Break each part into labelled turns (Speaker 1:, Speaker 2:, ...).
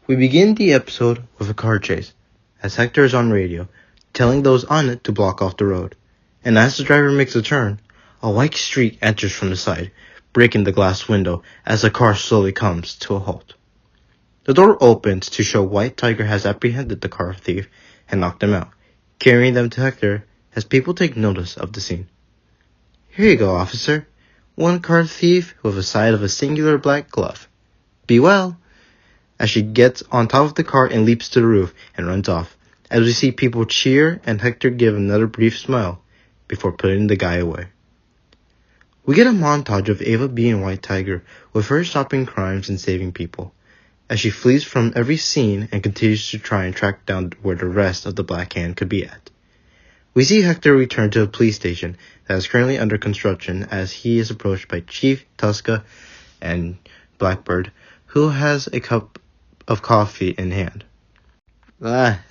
Speaker 1: We begin the episode with a car chase, as Hector is on radio, telling those on it to block off the road. And as the driver makes a turn, a white streak enters from the side, breaking the glass window as the car slowly comes to a halt. The door opens to show White Tiger has apprehended the car thief and knocked him out, carrying them to Hector as people take notice of the scene. "Here you go, officer. One car thief with a side of a singular black glove. Be well," as she gets on top of the car and leaps to the roof and runs off, as we see people cheer and Hector give another brief smile before putting the guy away. We get a montage of Ava being White Tiger, with her stopping crimes and saving people, as she flees from every scene and continues to try and track down where the rest of the Black Hand could be at. We see Hector return to a police station that is currently under construction as he is approached by Chief, Tuska, and Blackbird, who has a cup of coffee in hand.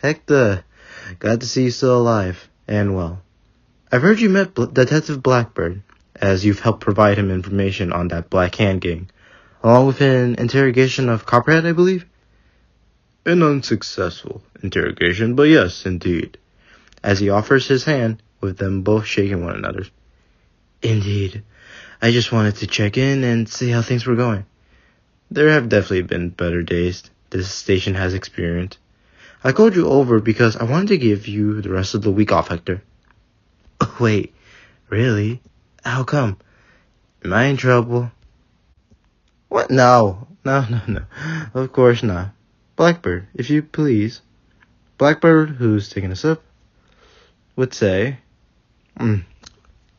Speaker 1: Hector, glad to see you still alive and well. I've heard you met Detective Blackbird, as you've helped provide him information on that Black Hand gang, along with an interrogation of Copperhead, I believe? An unsuccessful interrogation, but yes, indeed, as he offers his hand, with them both shaking one another's. Indeed. I just wanted to check in and see how things were going. There have definitely been better days this station has experienced. I called you over because I wanted to give you the rest of the week off, Hector. Wait, really? How come? Am I in trouble? What? No. Of course not. Blackbird, if you please. Blackbird, who's taking a sip, would say,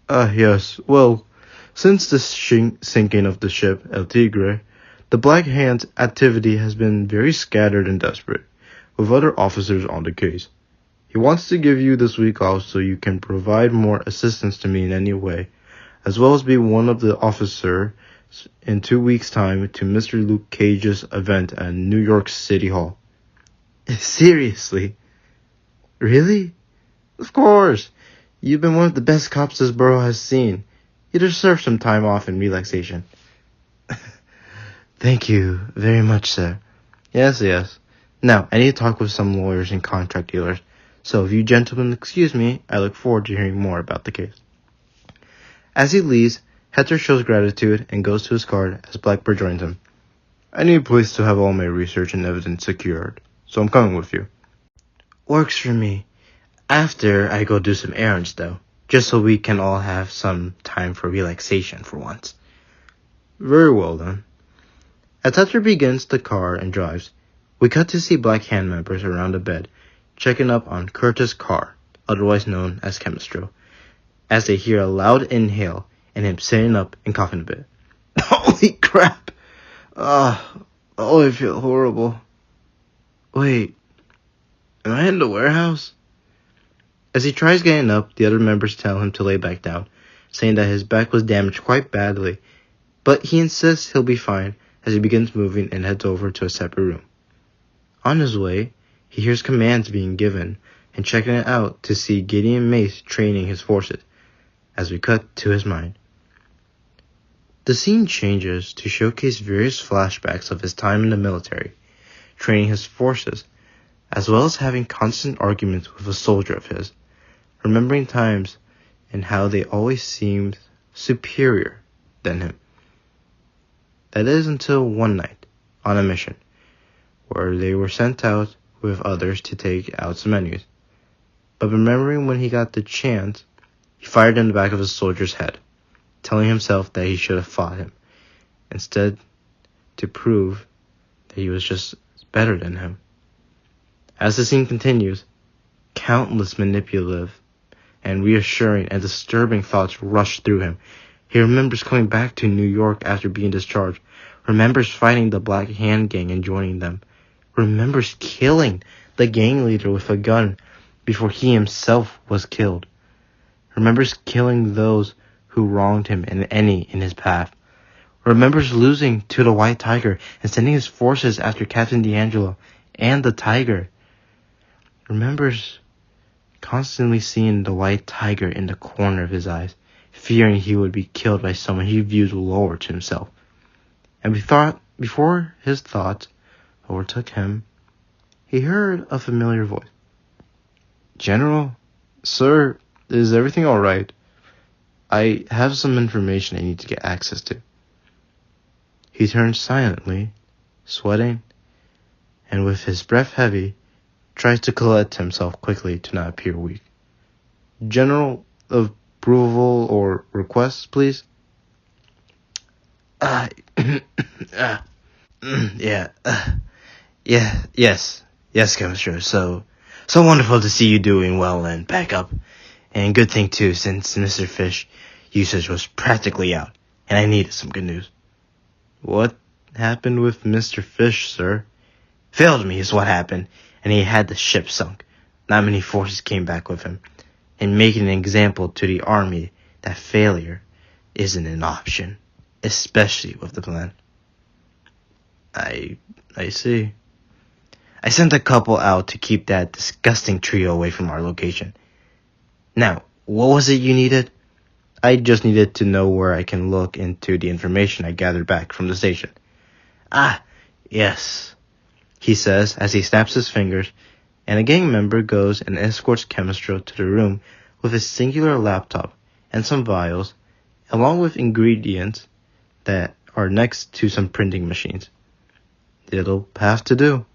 Speaker 1: yes, well, since the sinking of the ship El Tigre, the Black Hand's activity has been very scattered and desperate, with other officers on the case. He wants to give you this week off so you can provide more assistance to me in any way, as well as be one of the officers in 2 weeks' time to Mr. Luke Cage's event at New York City Hall. Seriously? Really? Of course. You've been one of the best cops this borough has seen. You deserve some time off and relaxation. Thank you very much, sir. Yes. Now, I need to talk with some lawyers and contract dealers, so if you gentlemen excuse me, I look forward to hearing more about the case. As he leaves, Hector shows gratitude and goes to his car as Blackbird joins him. I need a place to have all my research and evidence secured, so I'm coming with you. Works for me. After I go do some errands, though, just so we can all have some time for relaxation for once. Very well, then. As Hector begins the car and drives, we cut to see Black Hand members around the bed, checking up on Curtis Carr, otherwise known as Chemistro, as they hear a loud inhale and him sitting up and coughing a bit. Holy crap! I feel horrible. Wait, am I in the warehouse? As he tries getting up, the other members tell him to lay back down, saying that his back was damaged quite badly, but he insists he'll be fine as he begins moving and heads over to a separate room. On his way, he hears commands being given and checking it out to see Gideon Mace training his forces, as we cut to his mind. The scene changes to showcase various flashbacks of his time in the military, training his forces, as well as having constant arguments with a soldier of his, remembering times and how they always seemed superior than him. That is until one night, on a mission, where they were sent out with others to take out some enemies. But remembering when he got the chance, he fired in the back of a soldier's head, telling himself that he should have fought him, instead to prove that he was just better than him. As the scene continues, countless manipulative and reassuring and disturbing thoughts rush through him. He remembers coming back to New York after being discharged, remembers fighting the Black Hand gang and joining them, remembers killing the gang leader with a gun before he himself was killed, remembers killing those who wronged him and any in his path, remembers losing to the White Tiger and sending his forces after Captain D'Angelo and the Tiger, remembers constantly seeing the White Tiger in the corner of his eyes, fearing he would be killed by someone he viewed lower to himself. And before his thoughts overtook him, he heard a familiar voice. General, sir, is everything alright? I have some information I need to get access to. He turned silently, sweating, and with his breath heavy, tried to collect himself quickly to not appear weak. General, approval or requests, please? Yes, Commissioner. So wonderful to see you doing well and back up. And good thing too, since Mr. Fish usage was practically out, and I needed some good news. What happened with Mr. Fish, sir? Failed me is what happened, and he had the ship sunk. Not many forces came back with him, and making an example to the army that failure isn't an option, especially with the plan. I see. I sent a couple out to keep that disgusting trio away from our location. Now, what was it you needed? I just needed to know where I can look into the information I gathered back from the station. Yes, he says as he snaps his fingers, and a gang member goes and escorts Chemistro to the room with a singular laptop and some vials, along with ingredients that are next to some printing machines. It'll have to do,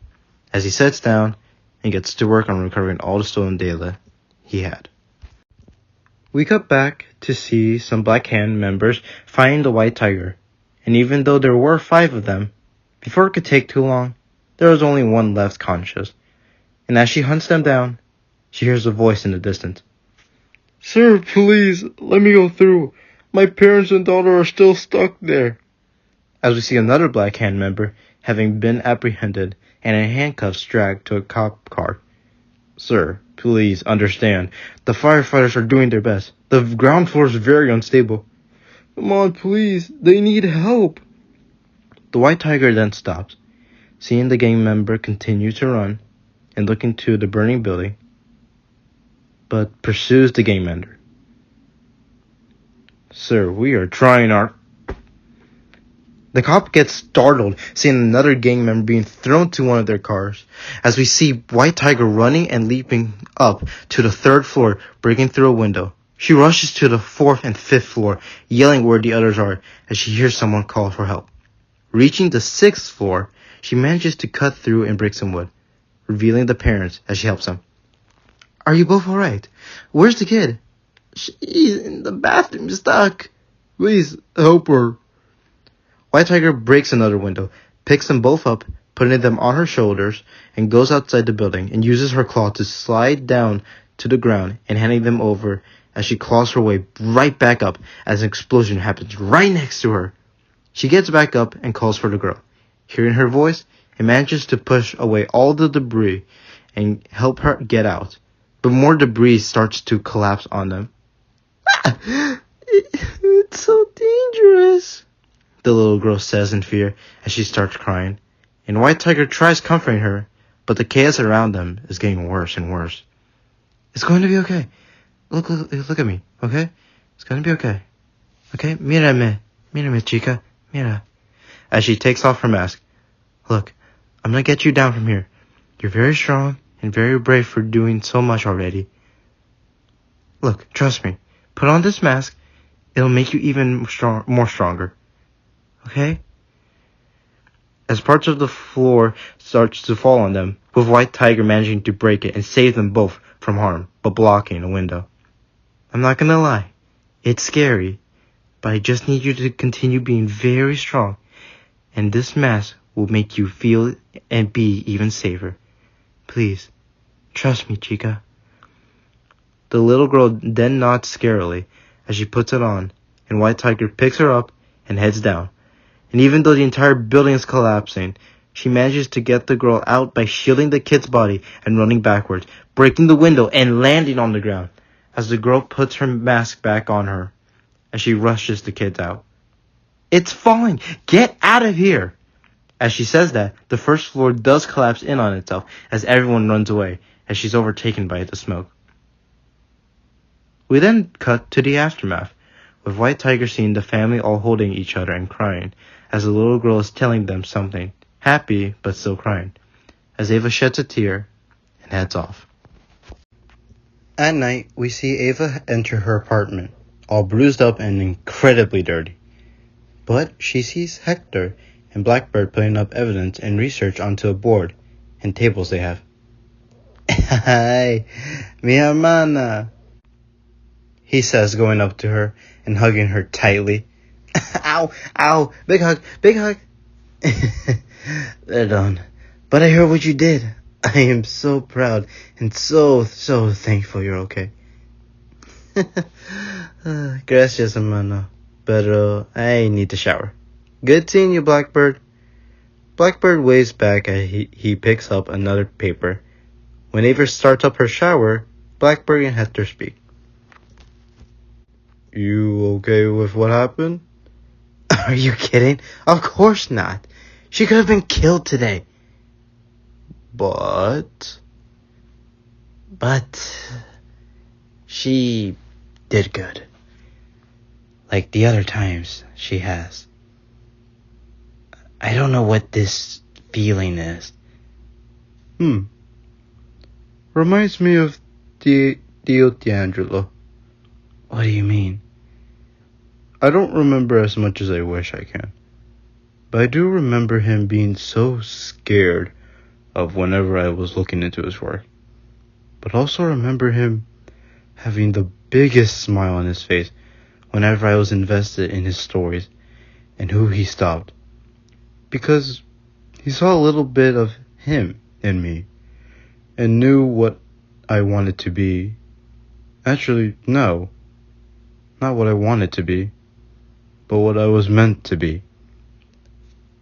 Speaker 1: as he sits down and gets to work on recovering all the stolen data he had. We cut back to see some Black Hand members find the White Tiger, and even though there were 5 of them, before it could take too long, there was only one left conscious, and as she hunts them down, she hears a voice in the distance. Sir, please, let me go through. My parents and daughter are still stuck there. As we see another Black Hand member having been apprehended and in handcuffs dragged to a cop car. Sir, please understand. The firefighters are doing their best. The ground floor is very unstable. Come on, please. They need help. The White Tiger then stops, seeing the gang member continue to run and look into the burning building, but pursues the gang member. Sir, we are trying our... The cop gets startled, seeing another gang member being thrown to one of their cars, as we see White Tiger running and leaping up to the 3rd floor, breaking through a window. She rushes to the 4th and 5th floor, yelling where the others are, as she hears someone call for help. Reaching the 6th floor, she manages to cut through and break some wood, revealing the parents as she helps them. Are you both alright? Where's the kid? She's in the bathroom, stuck. Please, help her. White Tiger breaks another window, picks them both up, putting them on her shoulders, and goes outside the building and uses her claw to slide down to the ground and handing them over as she claws her way right back up as an explosion happens right next to her. She gets back up and calls for the girl. Hearing her voice, it manages to push away all the debris and help her get out, but more debris starts to collapse on them. It's so dangerous, the little girl says in fear as she starts crying, and White Tiger tries comforting her, but the chaos around them is getting worse and worse. It's going to be okay. Look at me, okay? It's going to be okay. Okay? Mírame, chica, mira. As she takes off her mask. Look, I'm going to get you down from here. You're very strong and very brave for doing so much already. Look, trust me. Put on this mask. It'll make you even more stronger. Okay? As parts of the floor starts to fall on them, with White Tiger managing to break it and save them both from harm, but blocking a window. I'm not gonna lie, it's scary, but I just need you to continue being very strong, and this mask will make you feel and be even safer. Please, trust me, chica. The little girl then nods scarily as she puts it on, and White Tiger picks her up and heads down. And even though the entire building is collapsing, she manages to get the girl out by shielding the kid's body and running backwards, breaking the window and landing on the ground as the girl puts her mask back on her as she rushes the kids out. It's falling! Get out of here! As she says that, the 1st floor does collapse in on itself as everyone runs away as she's overtaken by the smoke. We then cut to the aftermath, with White Tiger seeing the family all holding each other and crying as the little girl is telling them something, happy but still crying. as Ava sheds a tear and heads off. At night, we see Ava enter her apartment, all bruised up and incredibly dirty. But she sees Hector and Blackbird putting up evidence and research onto a board and tables they have. Hi, mi hermana, he says, going up to her and hugging her tightly. Ow, ow, big hug, big hug. They're done. But I heard what you did. I am so proud and so thankful you're okay. Gracias, hermano. Pero I need to shower. Good seeing you, Blackbird. Blackbird waves back as he picks up another paper. When Ava starts up her shower, Blackbird and Hector speak. You okay with what happened? Are you kidding? Of course not. She could have been killed today. But she did good. Like the other times she has. I don't know what this feeling is. Reminds me of Dio D'Angelo. What do you mean? I don't remember as much as I wish I can. But I do remember him being so scared of whenever I was looking into his work. But also remember him having the biggest smile on his face whenever I was invested in his stories and who he stopped. Because he saw a little bit of him in me and knew what I wanted to be. Actually, no. Not what I wanted to be, but what I was meant to be.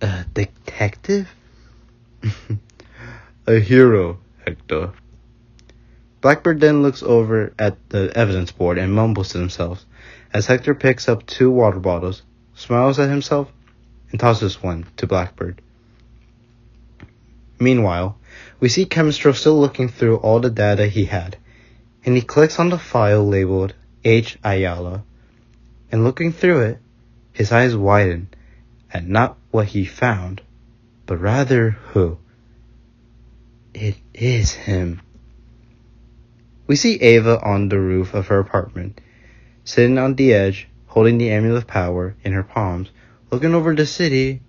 Speaker 1: A detective? A hero, Hector. Blackbird then looks over at the evidence board and mumbles to himself as Hector picks up 2 water bottles, smiles at himself, and tosses one to Blackbird. Meanwhile, we see Chemistro still looking through all the data he had, and he clicks on the file labeled H. Ayala, and looking through it, his eyes widen at not what he found, but rather who. It is him. We see Ava on the roof of her apartment, sitting on the edge, holding the amulet of power in her palms, looking over the city,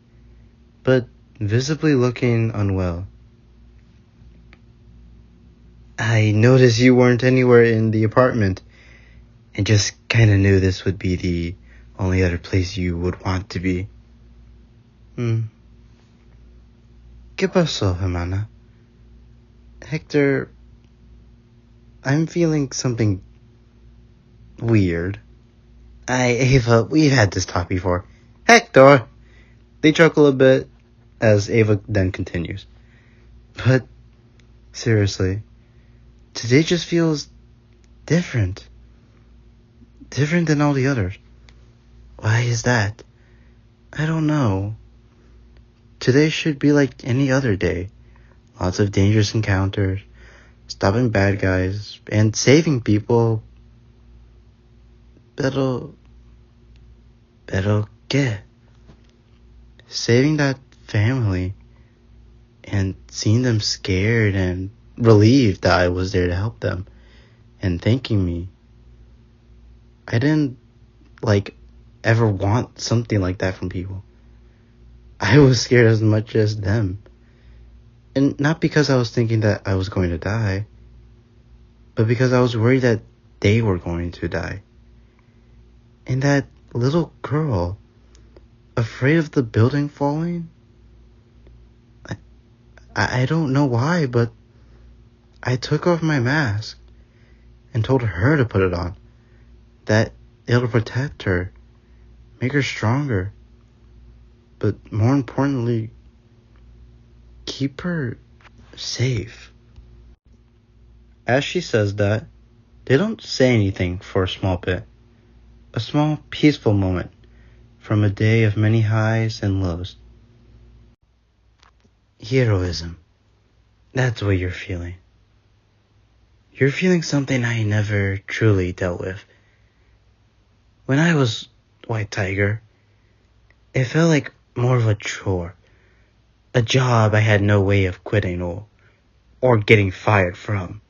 Speaker 1: but visibly looking unwell. I noticed you weren't anywhere in the apartment, and just kinda knew this would be the only other place you would want to be. ¿Qué pasó, hermana? Hector, I'm feeling something weird. Ava, we've had this talk before. Hector! They chuckle a bit as Ava then continues. But, seriously, today just feels different. Different than all the others. Why is that? I don't know. Today should be like any other day. Lots of dangerous encounters, stopping bad guys, and saving people. Pero ¿qué? Saving that family and seeing them scared and relieved that I was there to help them and thanking me. I didn't, ever want something like that from people. I was scared as much as them. And not because I was thinking that I was going to die, but because I was worried that they were going to die. And that little girl, afraid of the building falling? I don't know why, but I took off my mask and told her to put it on. That it'll protect her, make her stronger, but more importantly, keep her safe. As she says that, they don't say anything for a small bit. A small, peaceful moment from a day of many highs and lows. Heroism. That's what you're feeling. You're feeling something I never truly dealt with. When I was White Tiger, it felt like more of a chore. A job I had no way of quitting or or getting fired from.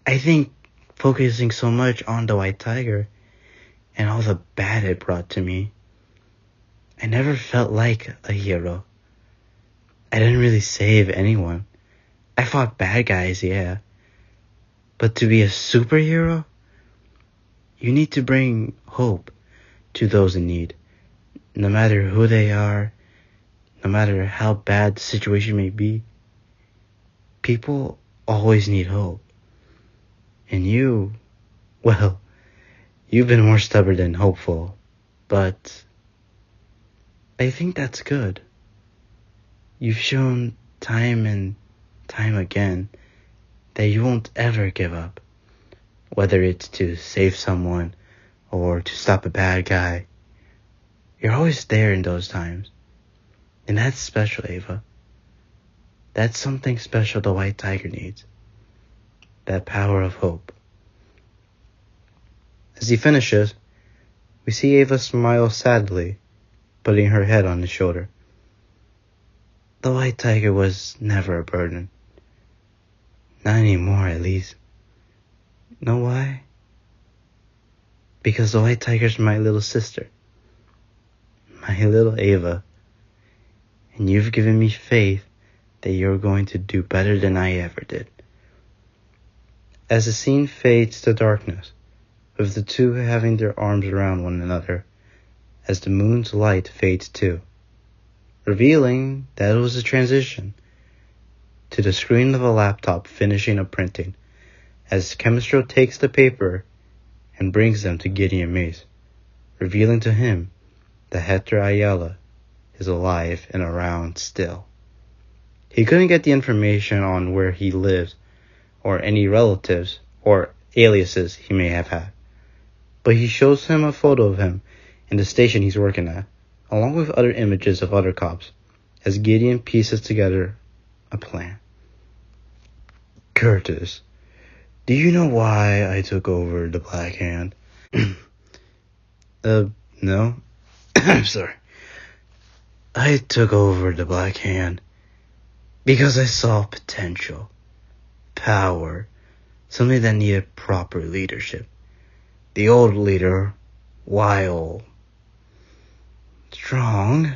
Speaker 1: I think focusing so much on the white tiger and all the bad it brought to me, I never felt like a hero. I didn't really save anyone. I fought bad guys, yeah. But to be a superhero, you need to bring hope to those in need. No matter who they are, no matter how bad the situation may be, people always need hope. And you, well, you've been more stubborn than hopeful, but I think that's good. You've shown time and time again that you won't ever give up, whether it's to save someone or to stop a bad guy. You're always there in those times. And that's special, Ava. That's something special the white tiger needs. That power of hope. As he finishes, we see Ava smile sadly, putting her head on his shoulder. The white tiger was never a burden. Not anymore, at least. Know why? Because the white tiger's my little sister. My little Ava. And you've given me faith that you're going to do better than I ever did. As the scene fades to darkness, with the two having their arms around one another, as the moon's light fades too, revealing that it was a transition to the screen of a laptop finishing up printing, as Chemistro takes the paper and brings them to Gideon Mace, revealing to him that Hector Ayala is alive and around still. He couldn't get the information on where he lives or any relatives or aliases he may have had, but he shows him a photo of him in the station he's working at, along with other images of other cops, as Gideon pieces together a plan. Curtis, do you know why I took over the Black Hand? No. I'm sorry. I took over the Black Hand because I saw potential, power, something that needed proper leadership. The old leader, while strong,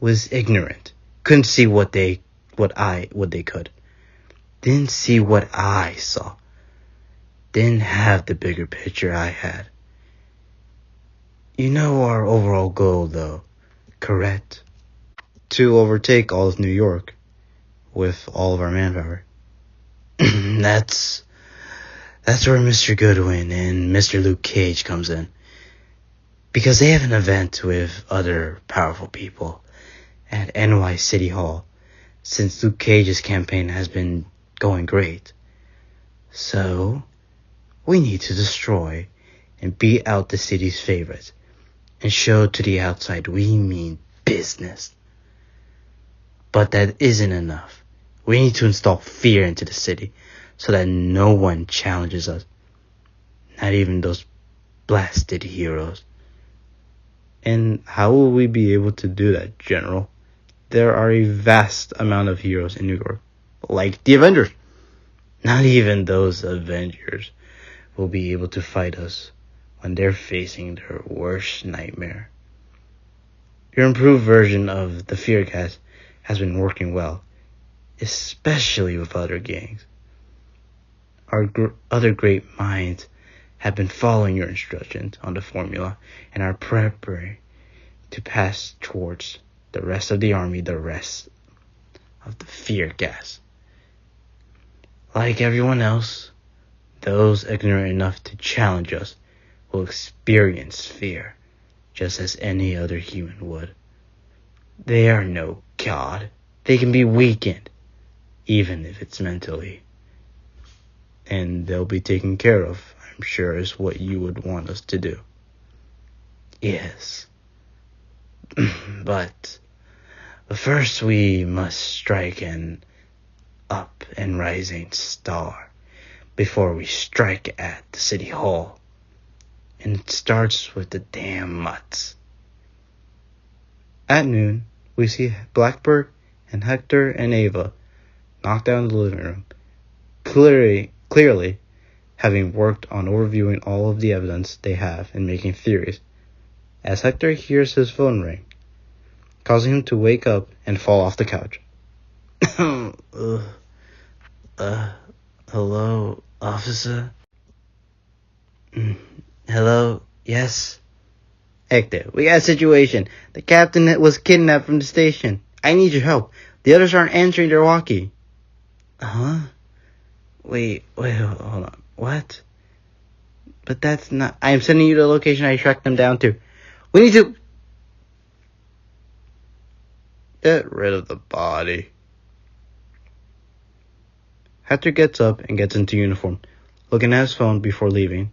Speaker 1: was ignorant. Couldn't see what they could. Didn't see what I saw. Didn't have the bigger picture I had. You know our overall goal, though, correct? To overtake all of New York with all of our manpower. That's where Mr. Goodwin and Mr. Luke Cage comes in. Because they have an event with other powerful people at NY City Hall, since Luke Cage's campaign has been going great. So, we need to destroy and beat out the city's favorites and show to the outside we mean business. But that isn't enough. We need to install fear into the city so that no one challenges us. Not even those blasted heroes. And how will we be able to do that, General? There are a vast amount of heroes in New York, like the Avengers. Not even those Avengers will be able to fight us when they're facing their worst nightmare. Your improved version of the fear gas has been working well, especially with other gangs. Our other great minds have been following your instructions on the formula and are preparing to pass towards the rest of the army the rest of the fear gas. Like everyone else, those ignorant enough to challenge us will experience fear, just as any other human would. They are no god. They can be weakened, even if it's mentally. And they'll be taken care of, I'm sure, is what you would want us to do. Yes. But first we must strike an up and rising star before we strike at the city hall. And it starts with the damn mutts. At noon, we see Blackbird and Hector and Ava knocked down in the living room, clearly having worked on overviewing all of the evidence they have and making theories, as Hector hears his phone ring, causing him to wake up and fall off the couch. Hello, officer? Hello, yes? Hector, we got a situation. The captain was kidnapped from the station. I need your help. The others aren't answering their walkie. Huh? Wait, hold on. What? But that's not... I am sending you the location I tracked them down to. We need to... Get rid of the body. Hector gets up and gets into uniform, looking at his phone before leaving.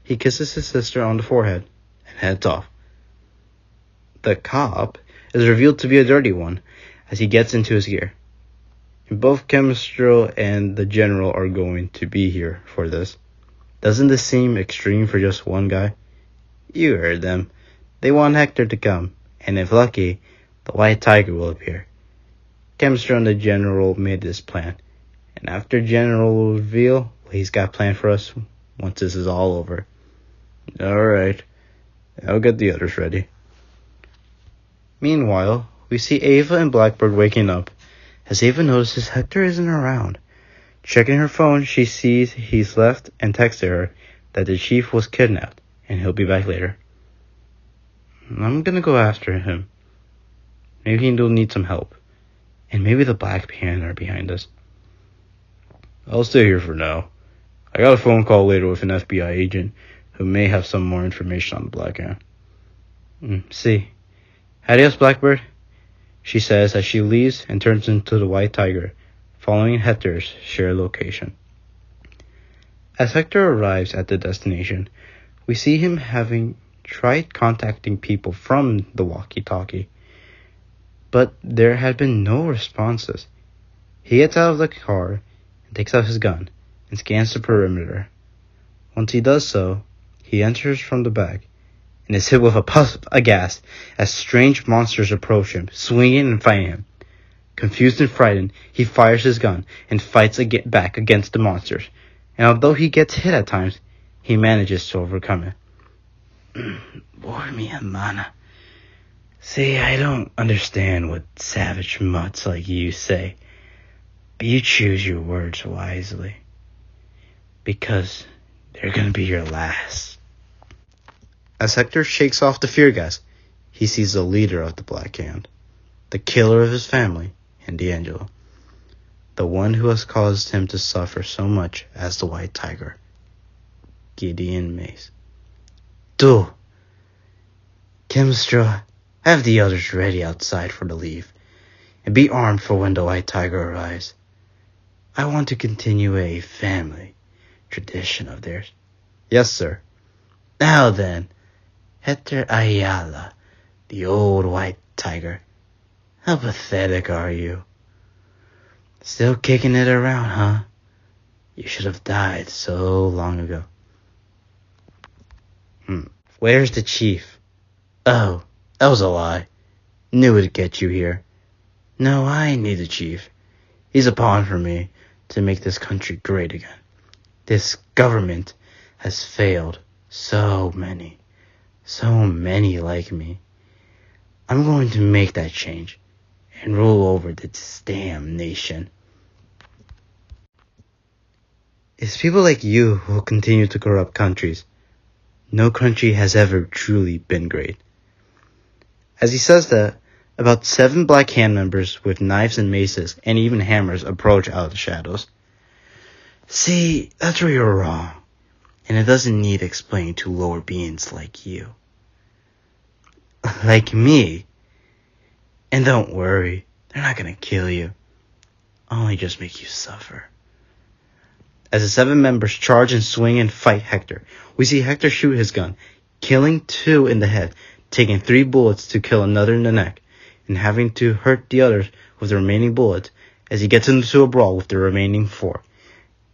Speaker 1: He kisses his sister on the forehead and heads off. The cop is revealed to be a dirty one as he gets into his gear. Both Chemistro and the General are going to be here for this. Doesn't this seem extreme for just one guy? You heard them. They want Hector to come, and if lucky, the White Tiger will appear. Chemistro and the General made this plan, and after General will reveal what he's got planned for us once this is all over. Alright, I'll get the others ready. Meanwhile, we see Ava and Blackbird waking up, as Ava notices Hector isn't around. Checking her phone, she sees he's left and texted her that the chief was kidnapped, and he'll be back later. I'm gonna go after him. Maybe he'll need some help. And maybe the Black Panther are behind us. I'll stay here for now. I got a phone call later with an FBI agent who may have some more information on the Black Hand. See. Adios, Blackbird, she says as she leaves and turns into the White Tiger, following Hector's shared location. As Hector arrives at the destination, we see him having tried contacting people from the walkie-talkie, but there had been no responses. He gets out of the car and takes out his gun and scans the perimeter. Once he does so, he enters from the back and is hit with a puff of gas as strange monsters approach him, swinging and fighting him. Confused and frightened, he fires his gun and fights back against the monsters, and although he gets hit at times, he manages to overcome it. Bore me, Amana. See, I don't understand what savage mutts like you say, but you choose your words wisely, because they're gonna be your last. As Hector shakes off the fear gas, he sees the leader of the Black Hand, the killer of his family, and D'Angelo, the one who has caused him to suffer so much as the White Tiger, Gideon Mace. Do, Chemistro, have the others ready outside for the leave, and be armed for when the White Tiger arrives. I want to continue a family tradition of theirs. Yes, sir. Now then, Hector Ayala, the old White Tiger. How pathetic are you? Still kicking it around, huh? You should have died so long ago. Where's the chief? Oh, that was a lie. Knew it'd get you here. No, I need the chief. He's a pawn for me to make this country great again. This government has failed so many like me. I'm going to make that change and rule over this damn nation. It's people like you who will continue to corrupt countries. No country has ever truly been great. As he says that, about 7 Black Hand members with knives and maces and even hammers approach out of the shadows. See, that's where you're wrong, and it doesn't need explaining to lower beings like you. Like me. And don't worry, they're not gonna kill you. Only just make you suffer. As the 7 members charge and swing and fight Hector, we see Hector shoot his gun, killing 2 in the head, taking 3 bullets to kill another in the neck, and having to hurt the others with the remaining bullets as he gets into a brawl with the remaining 4,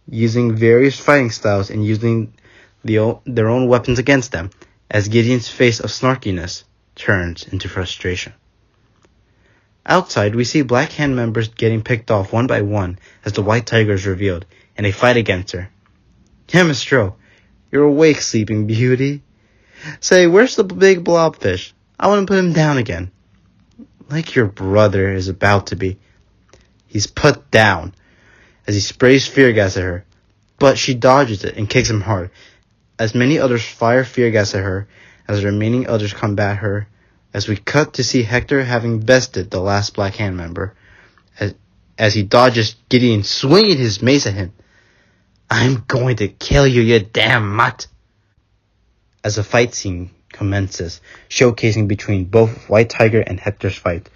Speaker 1: using various fighting styles and using their own weapons against them, as Gideon's face of snarkiness turns into frustration. Outside, we see Black Hand members getting picked off one by one as the White Tiger is revealed, and they fight against her. Chemistro, you're awake, Sleeping Beauty. Say, where's the big blobfish? I want to put him down again. Like your brother is about to be. He's put down as he sprays fear gas at her, but she dodges it and kicks him hard. As many others fire fear gas at her, as the remaining others combat her, as we cut to see Hector having bested the last Black Hand member, as he dodges Gideon swinging his mace at him. I'm going to kill you, you damn mutt! As a fight scene commences, showcasing between both White Tiger and Hector's fight,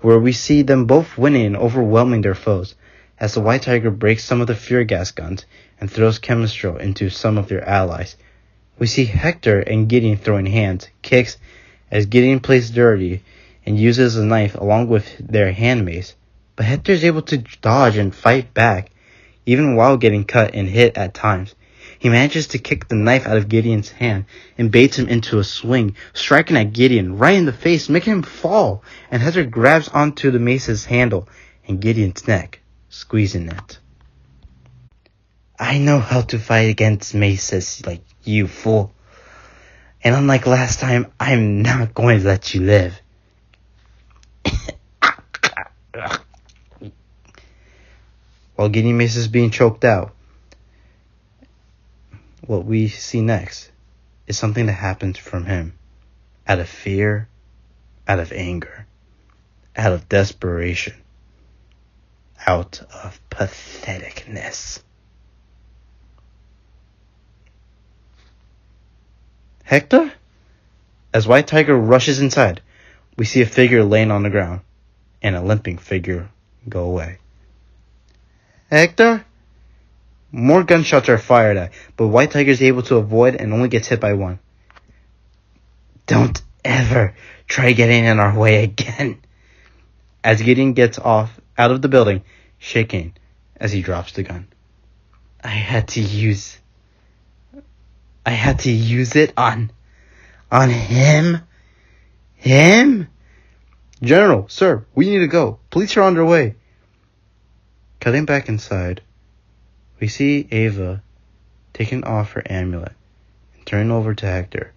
Speaker 1: where we see them both winning and overwhelming their foes, as the White Tiger breaks some of the fear gas guns and throws Chemistro into some of their allies. We see Hector and Gideon throwing hands, kicks, as Gideon plays dirty and uses a knife along with their hand mace, but Hector is able to dodge and fight back, even while getting cut and hit at times. He manages to kick the knife out of Gideon's hand and baits him into a swing, striking at Gideon right in the face, making him fall, and Hector grabs onto the mace's handle and Gideon's neck, squeezing it. I know how to fight against maces like you, fool. And unlike last time, I'm not going to let you live. While Gideon Mace is being choked out, what we see next is something that happens from him. Out of fear, out of anger, out of desperation, out of patheticness. Hector? As White Tiger rushes inside, we see a figure laying on the ground, and a limping figure go away. Hector? More gunshots are fired at, but White Tiger is able to avoid and only gets hit by one. Don't ever try getting in our way again. As Gideon gets out of the building, shaking as he drops the gun. I had to use it on him. Him? General, sir, we need to go. Police are on their way. Cutting back inside, we see Ava taking off her amulet and turning over to Hector,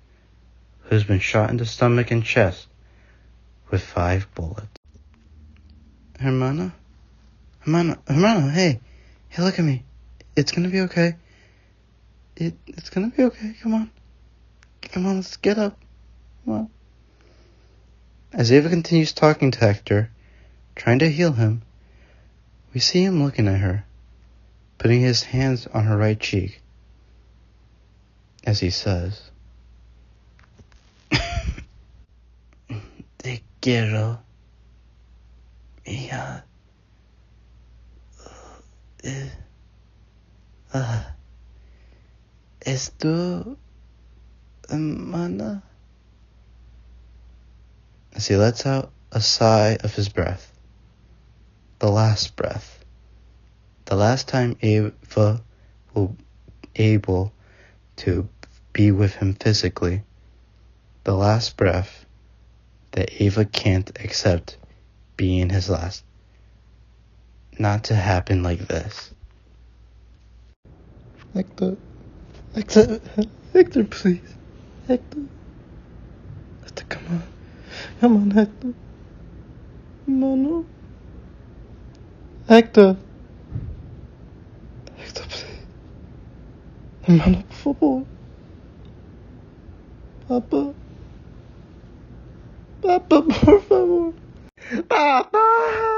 Speaker 1: who's been shot in the stomach and chest with 5 bullets. Hermana, hey, look at me. It's gonna be okay. It's gonna be okay. Come on, let's get up. Come on. As Ava continues talking to Hector, trying to heal him, we see him looking at her, putting his hands on her right cheek, as he says, Te quiero, mía. ¿Es tu hermana? As he lets out a sigh of his breath. The last breath. The last time Ava will be able to be with him physically. The last breath that Ava can't accept being his last. Not to happen like this. Hector, please. Hector, come on, Hector. No. Hector, please. Hermano, por favor. Papa, por favor. Papa!